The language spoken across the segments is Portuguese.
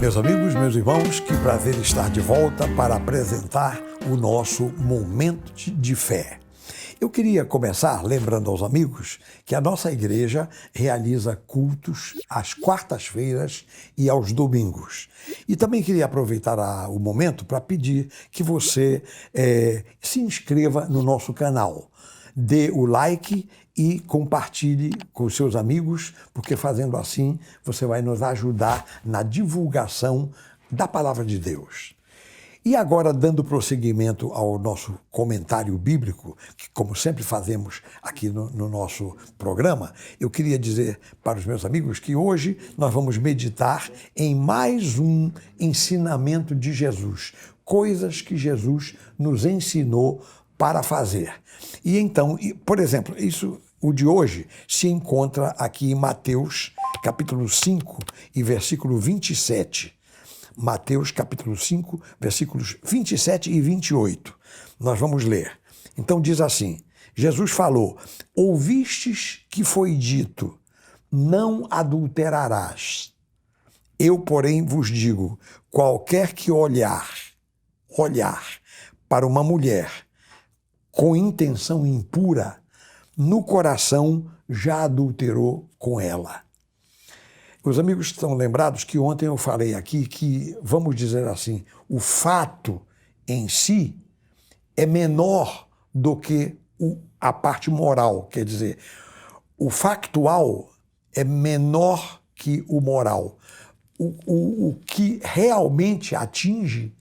Meus amigos, meus irmãos, que prazer estar de volta para apresentar o nosso Momento de Fé. Eu queria começar lembrando aos amigos que a nossa igreja realiza cultos às quartas-feiras e aos domingos. E também queria aproveitar o momento para pedir que você se inscreva no nosso canal. Dê o like e compartilhe com os seus amigos, porque fazendo assim você vai nos ajudar na divulgação da Palavra de Deus. E agora, dando prosseguimento ao nosso comentário bíblico, que como sempre fazemos aqui no nosso programa, eu queria dizer para os meus amigos que hoje nós vamos meditar em mais um ensinamento de Jesus, coisas que Jesus nos ensinou para fazer. E então, por exemplo, o de hoje se encontra aqui em Mateus, capítulo 5 e versículo 27. Mateus, capítulo 5, versículos 27 e 28. Nós vamos ler. Então diz assim, Jesus falou, ouvistes que foi dito, não adulterarás. Eu, porém, vos digo, qualquer que olhar para uma mulher com intenção impura, no coração já adulterou com ela. Os amigos estão lembrados que ontem eu falei aqui que, vamos dizer assim, o fato em si é menor do que a parte moral, quer dizer, o factual é menor que o moral. O que realmente atinge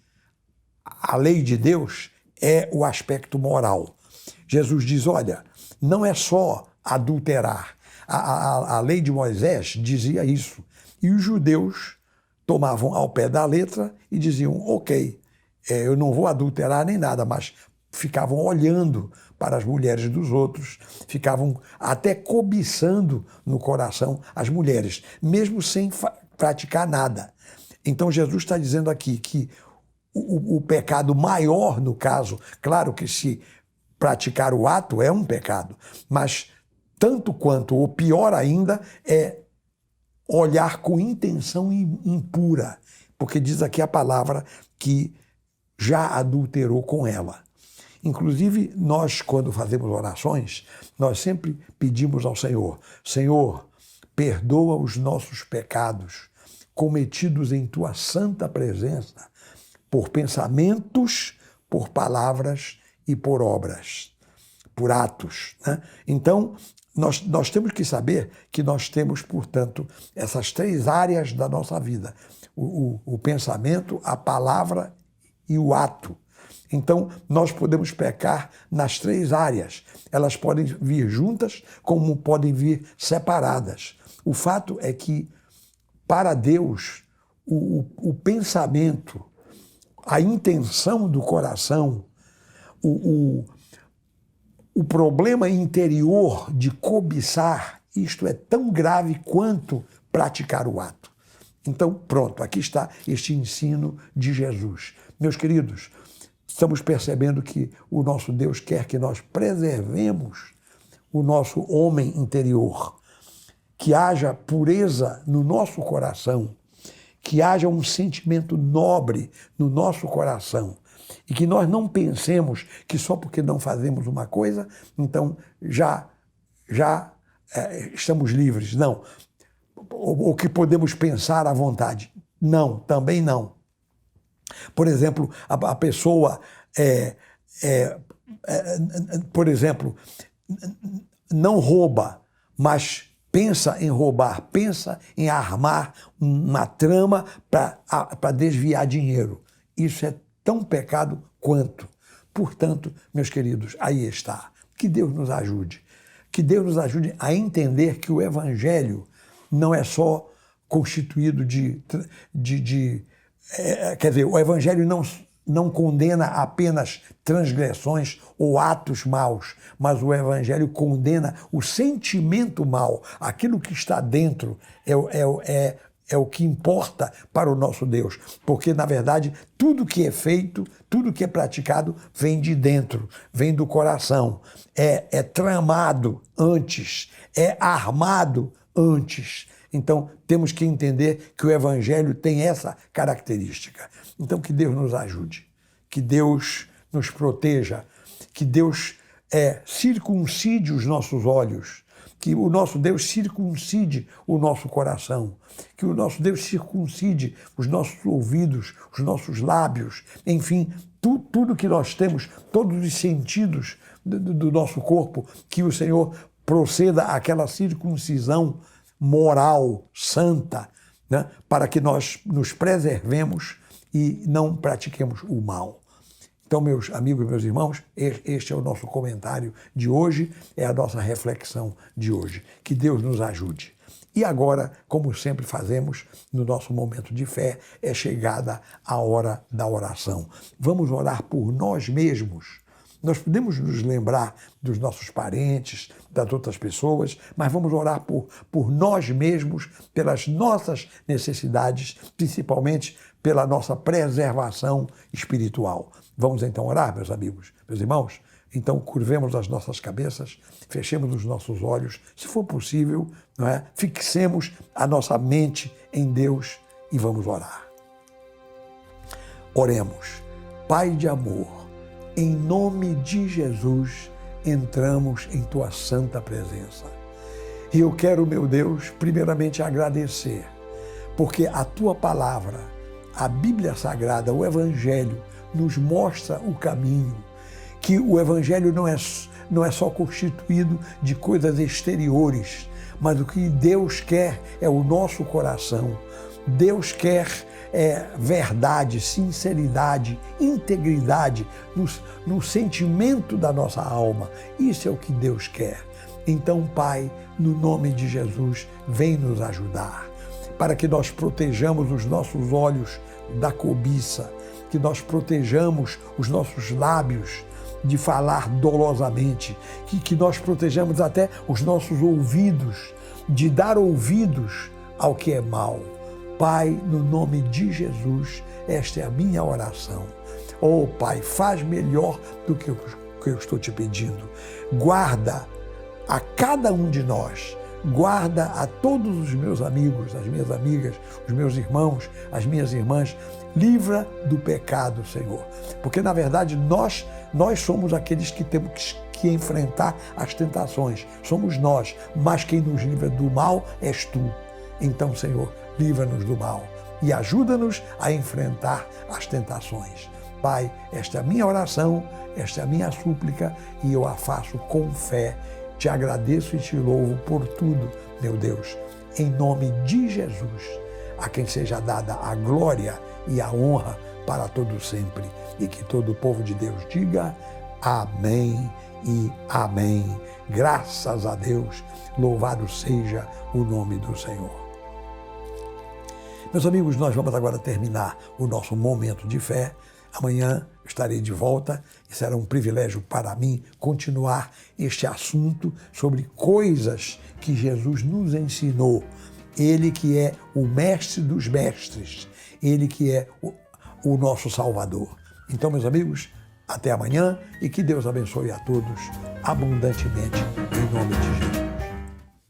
a lei de Deus é o aspecto moral. Jesus diz, olha, não é só adulterar. A lei de Moisés dizia isso. E os judeus tomavam ao pé da letra e diziam, ok, eu não vou adulterar nem nada, mas ficavam olhando para as mulheres dos outros, ficavam até cobiçando no coração as mulheres, mesmo sem praticar nada. Então Jesus está dizendo aqui que o pecado maior, no caso, claro que se praticar o ato é um pecado, mas tanto quanto, ou pior ainda, é olhar com intenção impura, porque diz aqui a palavra que já adulterou com ela. Inclusive, nós, quando fazemos orações, nós sempre pedimos ao Senhor, Senhor, perdoa os nossos pecados cometidos em Tua santa presença, por pensamentos, por palavras e por obras, por atos, né? Então, nós temos que saber que nós temos, portanto, essas três áreas da nossa vida, o pensamento, a palavra e o ato. Então, nós podemos pecar nas três áreas. Elas podem vir juntas, como podem vir separadas. O fato é que, para Deus, o pensamento, a intenção do coração, o problema interior de cobiçar, isto é tão grave quanto praticar o ato. Então, pronto, aqui está este ensino de Jesus. Meus queridos, estamos percebendo que o nosso Deus quer que nós preservemos o nosso homem interior, que haja pureza no nosso coração, que haja um sentimento nobre no nosso coração, e que nós não pensemos que só porque não fazemos uma coisa, então já estamos livres. Não. Ou que podemos pensar à vontade. Não, também não. Por exemplo, a pessoa, por exemplo, não rouba, mas pensa em roubar, pensa em armar uma trama para desviar dinheiro. Isso é tão pecado quanto. Portanto, meus queridos, aí está. Que Deus nos ajude. Que Deus nos ajude a entender que o Evangelho não é só constituído quer dizer, o Evangelho não condena apenas transgressões ou atos maus, mas o Evangelho condena o sentimento mau, aquilo que está dentro é o que importa para o nosso Deus, porque, na verdade, tudo que é feito, tudo que é praticado vem de dentro, vem do coração, é tramado antes, é armado antes. Então, temos que entender que o Evangelho tem essa característica. Então, que Deus nos ajude, que Deus nos proteja, que Deus circuncide os nossos olhos, que o nosso Deus circuncide o nosso coração, que o nosso Deus circuncide os nossos ouvidos, os nossos lábios, enfim, tudo que nós temos, todos os sentidos do nosso corpo, que o Senhor proceda àquela circuncisão moral, santa, né, para que nós nos preservemos e não pratiquemos o mal. Então, meus amigos, meus irmãos, este é o nosso comentário de hoje, é a nossa reflexão de hoje. Que Deus nos ajude. E agora, como sempre fazemos no nosso momento de fé, é chegada a hora da oração. Vamos orar por nós mesmos. Nós podemos nos lembrar dos nossos parentes, das outras pessoas, mas vamos orar por nós mesmos, pelas nossas necessidades, principalmente pela nossa preservação espiritual. Vamos então orar, meus amigos, meus irmãos? Então, curvemos as nossas cabeças, fechemos os nossos olhos, se for possível, não é? Fixemos a nossa mente em Deus e vamos orar. Oremos. Pai de amor, em nome de Jesus, entramos em Tua santa presença. E eu quero, meu Deus, primeiramente agradecer, porque a Tua palavra, a Bíblia Sagrada, o Evangelho, nos mostra o caminho, que o Evangelho não é só constituído de coisas exteriores, mas o que Deus quer é o nosso coração. Deus quer verdade, sinceridade, integridade no sentimento da nossa alma. Isso é o que Deus quer. Então, Pai, no nome de Jesus, vem nos ajudar, para que nós protejamos os nossos olhos da cobiça, que nós protejamos os nossos lábios de falar dolosamente, que nós protejamos até os nossos ouvidos de dar ouvidos ao que é mal. Pai, no nome de Jesus, esta é a minha oração. Oh, Pai, faz melhor do que eu estou te pedindo. Guarda a cada um de nós, guarda a todos os meus amigos, as minhas amigas, os meus irmãos, as minhas irmãs, livra do pecado, Senhor. Porque, na verdade, nós somos aqueles que temos que enfrentar as tentações. Somos nós, mas quem nos livra do mal és Tu. Então, Senhor, livra-nos do mal e ajuda-nos a enfrentar as tentações. Pai, esta é a minha oração, esta é a minha súplica e eu a faço com fé. Te agradeço e te louvo por tudo, meu Deus, em nome de Jesus, a quem seja dada a glória e a honra para todo sempre. E que todo o povo de Deus diga amém e amém. Graças a Deus, louvado seja o nome do Senhor. Meus amigos, nós vamos agora terminar o nosso momento de fé. Amanhã estarei de volta e será um privilégio para mim continuar este assunto sobre coisas que Jesus nos ensinou. Ele que é o mestre dos mestres, ele que é o nosso Salvador. Então, meus amigos, até amanhã e que Deus abençoe a todos abundantemente, em nome de Jesus.